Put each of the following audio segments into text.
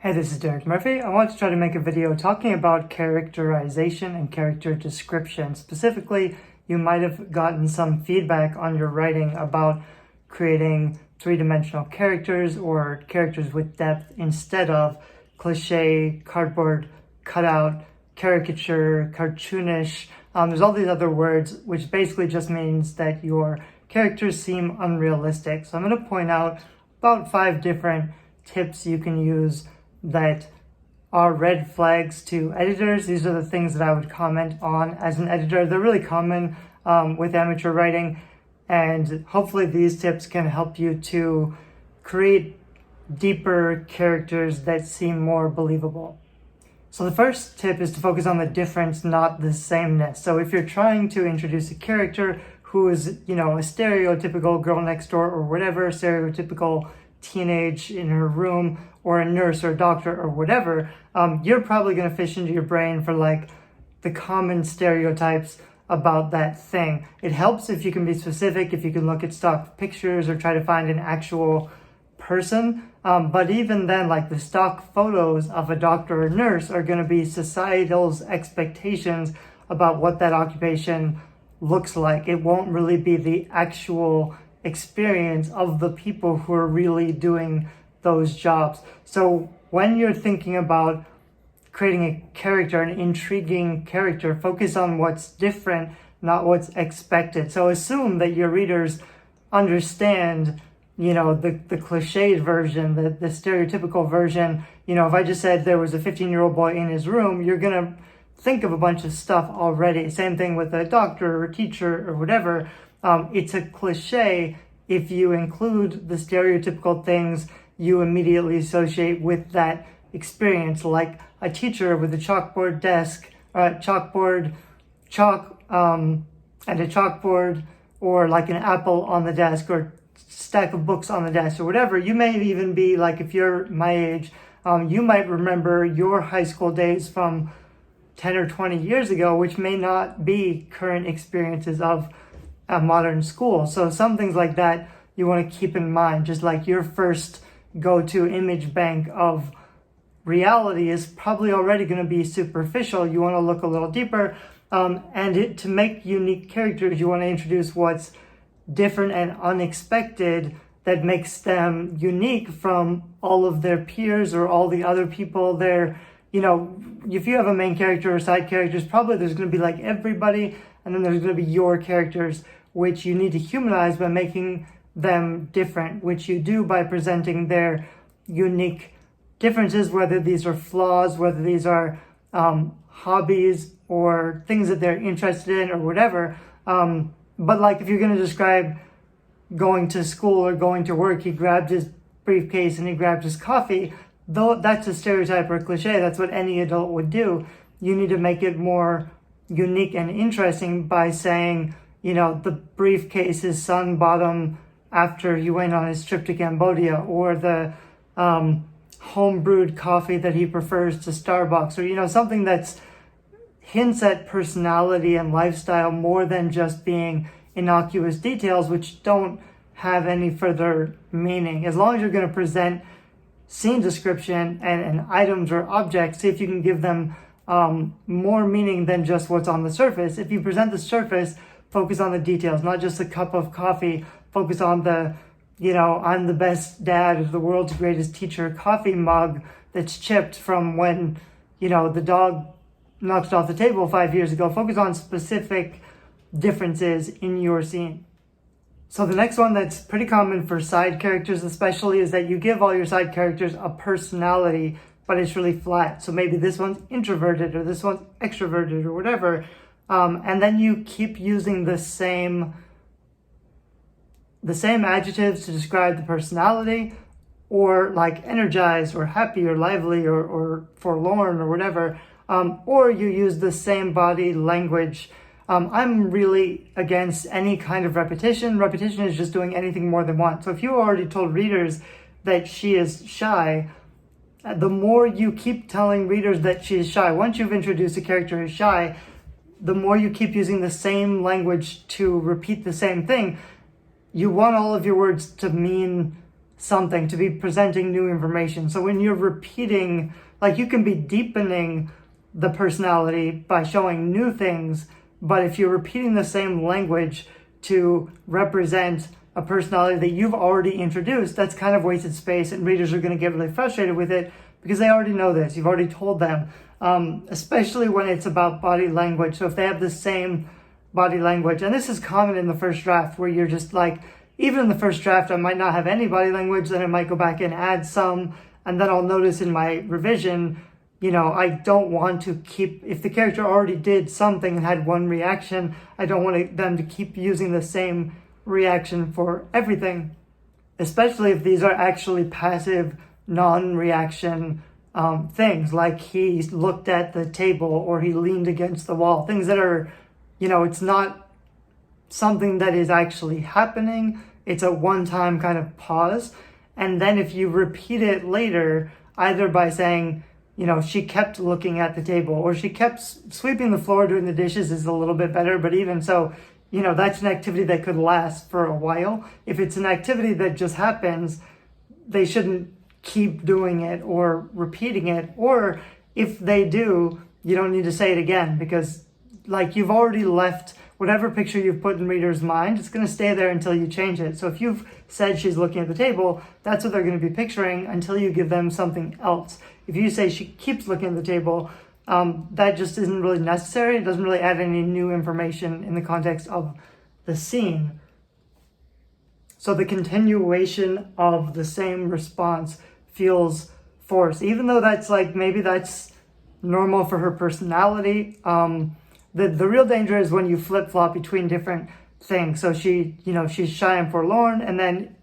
Hey, this is Derek Murphy. I want to try to make a video talking about characterization and character description. Specifically, you might have gotten some feedback on your writing about creating three-dimensional characters or characters with depth instead of cliche, cardboard, cutout, caricature, cartoonish. There's all these other words, which basically just means that your characters seem unrealistic. So I'm going to point out about 5 different tips you can use that are red flags to editors. These are the things that I would comment on as an editor. They're really common with amateur writing, and hopefully these tips can help you to create deeper characters that seem more believable. So the first tip is to focus on the difference, not the sameness. So if you're trying to introduce a character who is, a stereotypical girl next door or whatever, stereotypical teenage in her room, or a nurse or a doctor or whatever, you're probably going to fish into your brain for like the common stereotypes about that thing. It helps if you can be specific, if you can look at stock pictures or try to find an actual person. But even then, like the stock photos of a doctor or nurse are going to be societal's expectations about what that occupation looks like. It won't really be the actual experience of the people who are really doing those jobs. So when you're thinking about creating a character, an intriguing character, focus on what's different, not what's expected. So assume that your readers understand, the cliched version, the stereotypical version. If I just said there was a 15-year-old boy in his room, you're going to think of a bunch of stuff already. Same thing with a doctor or a teacher or whatever. It's a cliche if you include the stereotypical things you immediately associate with that experience, like a teacher with a chalkboard desk, and a chalkboard, or like an apple on the desk, or stack of books on the desk, or whatever. You may even be like, if you're my age, you might remember your high school days from 10 or 20 years ago, which may not be current experiences of a modern school. So some things like that you want to keep in mind, just like your first go-to image bank of reality is probably already going to be superficial. You want to look a little deeper, to make unique characters, you want to introduce what's different and unexpected that makes them unique from all of their peers or all the other people there. If you have a main character or side characters, probably there's going to be like everybody, and then there's going to be your characters, which you need to humanize by making them different, which you do by presenting their unique differences, whether these are flaws, whether these are hobbies or things that they're interested in or whatever. But like if you're going to describe going to school or going to work, he grabbed his briefcase and he grabbed his coffee, though that's a stereotype or a cliche, that's what any adult would do. You need to make it more unique and interesting by saying, the briefcase his son bought him after he went on his trip to Cambodia, or the home-brewed coffee that he prefers to Starbucks, or, something that's hints at personality and lifestyle more than just being innocuous details, which don't have any further meaning. As long as you're going to present scene description and items or objects, see if you can give them more meaning than just what's on the surface. If you present the surface, focus on the details, not just a cup of coffee. Focus on the, I'm the best dad of the world's greatest teacher coffee mug that's chipped from when, the dog knocked it off the table 5 years ago. Focus on specific differences in your scene. So the next one that's pretty common for side characters especially is that you give all your side characters a personality, but it's really flat. So maybe this one's introverted or this one's extroverted or whatever. And then you keep using the same adjectives to describe the personality, or like energized or happy or lively or forlorn or whatever, or you use the same body language. I'm really against any kind of repetition. Repetition is just doing anything more than once. So if you already told readers that she is shy, the more you keep telling readers that she is shy, once you've introduced a character who's shy, the more you keep using the same language to repeat the same thing. You want all of your words to mean something, to be presenting new information. So when you're repeating, like, you can be deepening the personality by showing new things, but if you're repeating the same language to represent a personality that you've already introduced, that's kind of wasted space, and readers are going to get really frustrated with it because they already know this. You've already told them, especially when it's about body language. So if they have the same body language, and this is common in the first draft, where you're just like, even in the first draft, I might not have any body language, then I might go back and add some, and then I'll notice in my revision, I don't want to keep, if the character already did something and had one reaction, I don't want them to keep using the same reaction for everything, especially if these are actually passive, non-reaction things, like he looked at the table or he leaned against the wall, things that are, it's not something that is actually happening. It's a one-time kind of pause. And then if you repeat it later, either by saying, she kept looking at the table, or she kept sweeping the floor, doing the dishes, is a little bit better. But even so, that's an activity that could last for a while. If it's an activity that just happens, they shouldn't keep doing it or repeating it. Or if they do, you don't need to say it again, because you've already left whatever picture you've put in readers' mind, it's going to stay there until you change it. So if you've said she's looking at the table, that's what they're going to be picturing until you give them something else. If you say she keeps looking at the table, that just isn't really necessary. It doesn't really add any new information in the context of the scene. So the continuation of the same response feels forced, even though that's maybe that's normal for her personality. The real danger is when you flip-flop between different things. So she's shy and forlorn, and then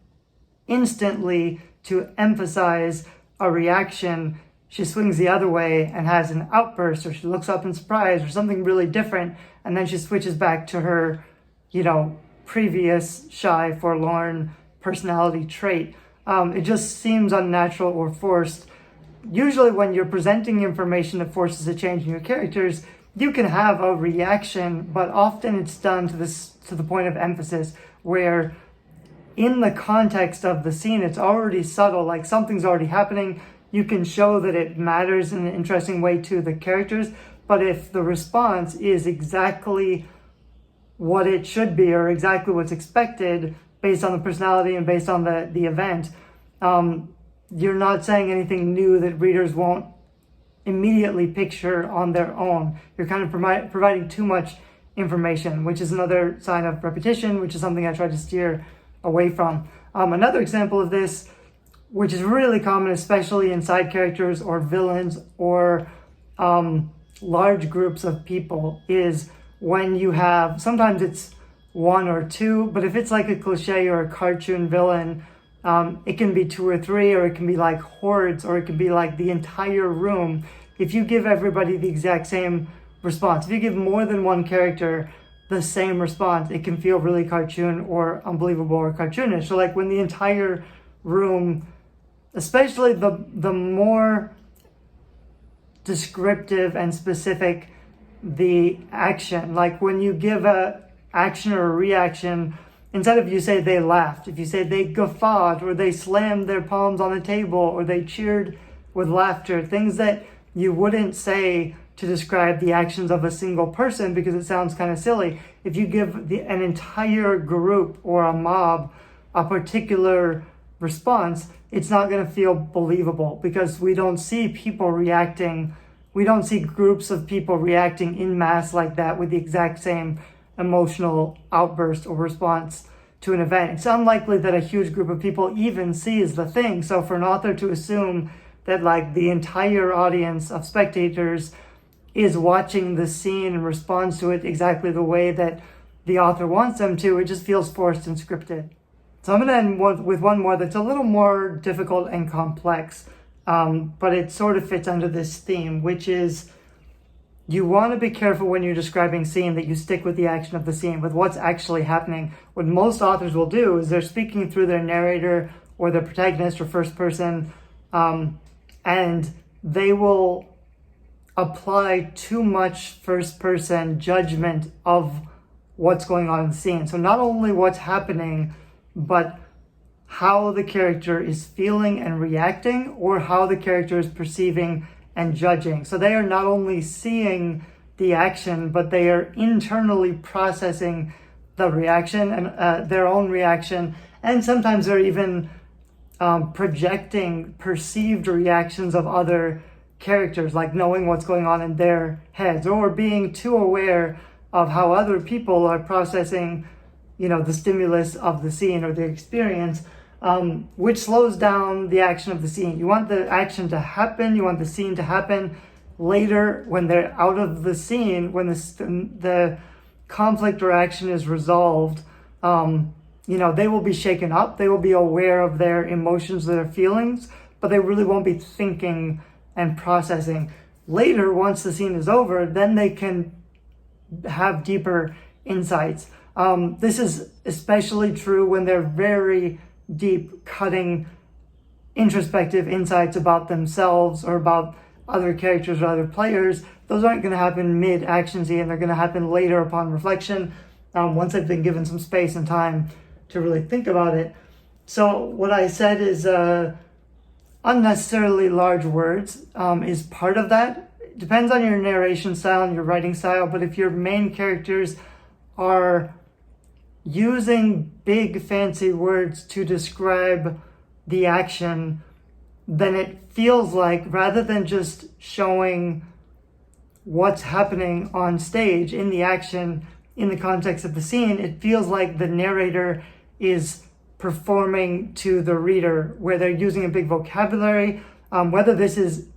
instantly, to emphasize a reaction, she swings the other way and has an outburst, or she looks up in surprise, or something really different, and then she switches back to her, previous shy, forlorn personality trait. It just seems unnatural or forced. Usually when you're presenting information that forces a change in your characters, you can have a reaction, but often it's done to the point of emphasis, where in the context of the scene, it's already subtle, like something's already happening. You can show that it matters in an interesting way to the characters, but if the response is exactly what it should be, or exactly what's expected based on the personality and based on the event, you're not saying anything new that readers won't immediately picture on their own. You're kind of providing too much information, which is another sign of repetition, which is something I try to steer away from. Another example of this, which is really common, especially in side characters or villains or large groups of people, is when you have, sometimes it's one or two, but if it's like a cliche or a cartoon villain, it can be two or three, or it can be like hordes, or it can be like the entire room. If you give everybody the exact same response, if you give more than one character the same response, it can feel really cartoon or unbelievable or cartoonish. So when the entire room, especially the more descriptive and specific the action, like when you give a action or a reaction, instead of you say they laughed, if you say they guffawed, or they slammed their palms on the table, or they cheered with laughter, things that you wouldn't say to describe the actions of a single person because it sounds kind of silly. If you give an entire group or a mob a particular response, it's not going to feel believable, because we don't see people reacting. We don't see groups of people reacting in mass like that with the exact same emotional outburst or response to an event. It's unlikely that a huge group of people even sees the thing. So for an author to assume that the entire audience of spectators is watching the scene and responds to it exactly the way that the author wants them to, it just feels forced and scripted. So I'm going to end with one more that's a little more difficult and complex, but it sort of fits under this theme, which is, you want to be careful when you're describing scene that you stick with the action of the scene, with what's actually happening. What most authors will do is they're speaking through their narrator or their protagonist or first person, and they will apply too much first person judgment of what's going on in the scene. So not only what's happening, but how the character is feeling and reacting, or how the character is perceiving and judging. So they are not only seeing the action, but they are internally processing the reaction and their own reaction. And sometimes they're even projecting perceived reactions of other characters, like knowing what's going on in their heads, or being too aware of how other people are processing, the stimulus of the scene or the experience, which slows down the action of the scene. You want the action to happen, you want the scene to happen. Later, when they're out of the scene, when the conflict or action is resolved, they will be shaken up, they will be aware of their emotions, their feelings, but they really won't be thinking and processing. Later, once the scene is over, then they can have deeper insights. This is especially true when they're very deep, cutting, introspective insights about themselves or about other characters or other players. Those aren't going to happen mid-action scene. They're going to happen later upon reflection, once they've been given some space and time to really think about it. So what I said is unnecessarily large words is part of that. It depends on your narration style and your writing style, but if your main characters are using big fancy words to describe the action, then it feels like, rather than just showing what's happening on stage in the action in the context of the scene, it feels like the narrator is performing to the reader, where they're using a big vocabulary, whether this is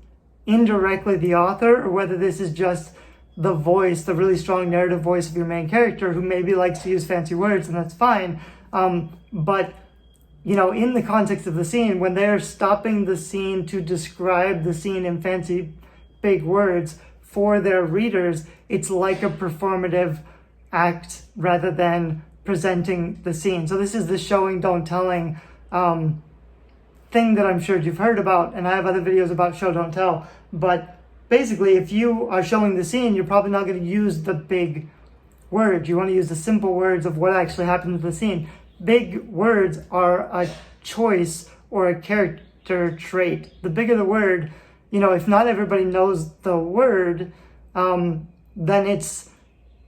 indirectly the author or whether this is just the voice, the really strong narrative voice of your main character, who maybe likes to use fancy words, and that's fine. But in the context of the scene, when they're stopping the scene to describe the scene in fancy big words for their readers, it's like a performative act rather than presenting the scene. So this is the showing, don't telling thing that I'm sure you've heard about, and I have other videos about show, don't tell. But basically, if you are showing the scene, you're probably not going to use the big words. You want to use the simple words of what actually happened in the scene. Big words are a choice or a character trait. The bigger the word, if not everybody knows the word, then it's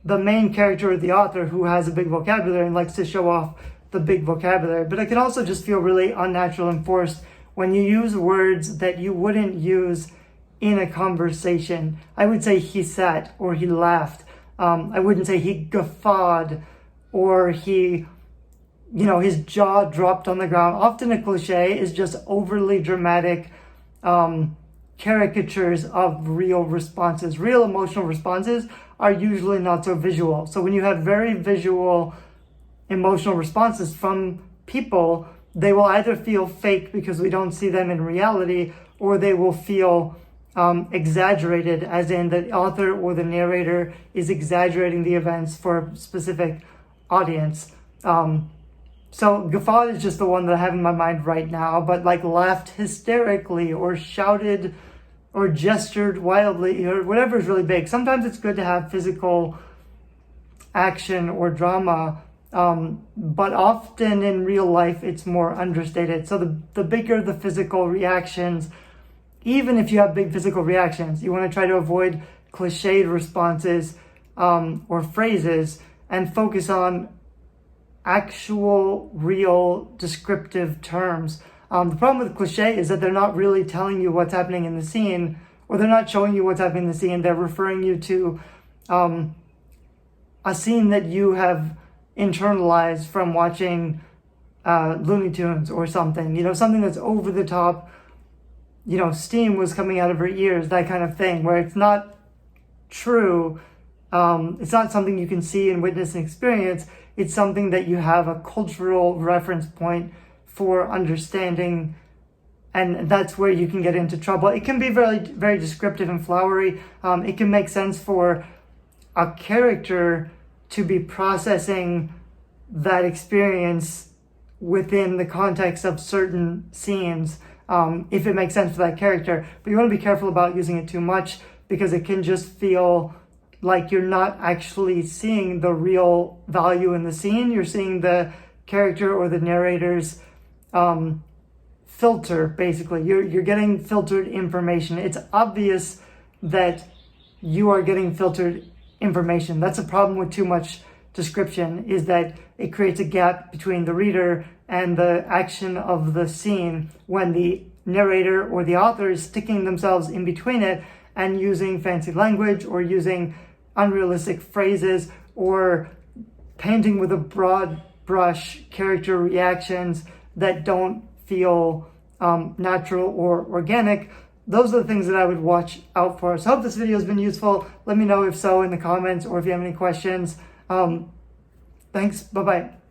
the main character or the author who has a big vocabulary and likes to show off the big vocabulary. But it can also just feel really unnatural and forced when you use words that you wouldn't use in a conversation. I would say he sat or he laughed. I wouldn't say he guffawed or he, his jaw dropped on the ground. Often a cliche is just overly dramatic caricatures of real responses. Real emotional responses are usually not so visual. So when you have very visual emotional responses from people, they will either feel fake because we don't see them in reality, or they will feel exaggerated, as in the author or the narrator is exaggerating the events for a specific audience. So guffawed is just the one that I have in my mind right now, but like laughed hysterically or shouted or gestured wildly or whatever is really big. Sometimes it's good to have physical action or drama, but often in real life it's more understated. So the bigger the physical reactions, even if you have big physical reactions, you want to try to avoid cliched responses or phrases and focus on actual, real, descriptive terms. The problem with cliche is that they're not really telling you what's happening in the scene, or they're not showing you what's happening in the scene. They're referring you to a scene that you have internalized from watching Looney Tunes or something, something that's over the top, steam was coming out of her ears, that kind of thing, where it's not true. It's not something you can see and witness and experience. It's something that you have a cultural reference point for understanding, and that's where you can get into trouble. It can be very, very descriptive and flowery. It can make sense for a character to be processing that experience within the context of certain scenes, if it makes sense for that character. But you want to be careful about using it too much, because it can just feel like you're not actually seeing the real value in the scene. You're seeing the character or the narrator's filter, basically. You're getting filtered information. It's obvious that you are getting filtered information. That's a problem with too much description, is that it creates a gap between the reader and the action of the scene when the narrator or the author is sticking themselves in between it and using fancy language or using unrealistic phrases or painting with a broad brush character reactions that don't feel natural or organic. Those are the things that I would watch out for. So I hope this video has been useful. Let me know if so in the comments or if you have any questions. Thanks. Bye-bye.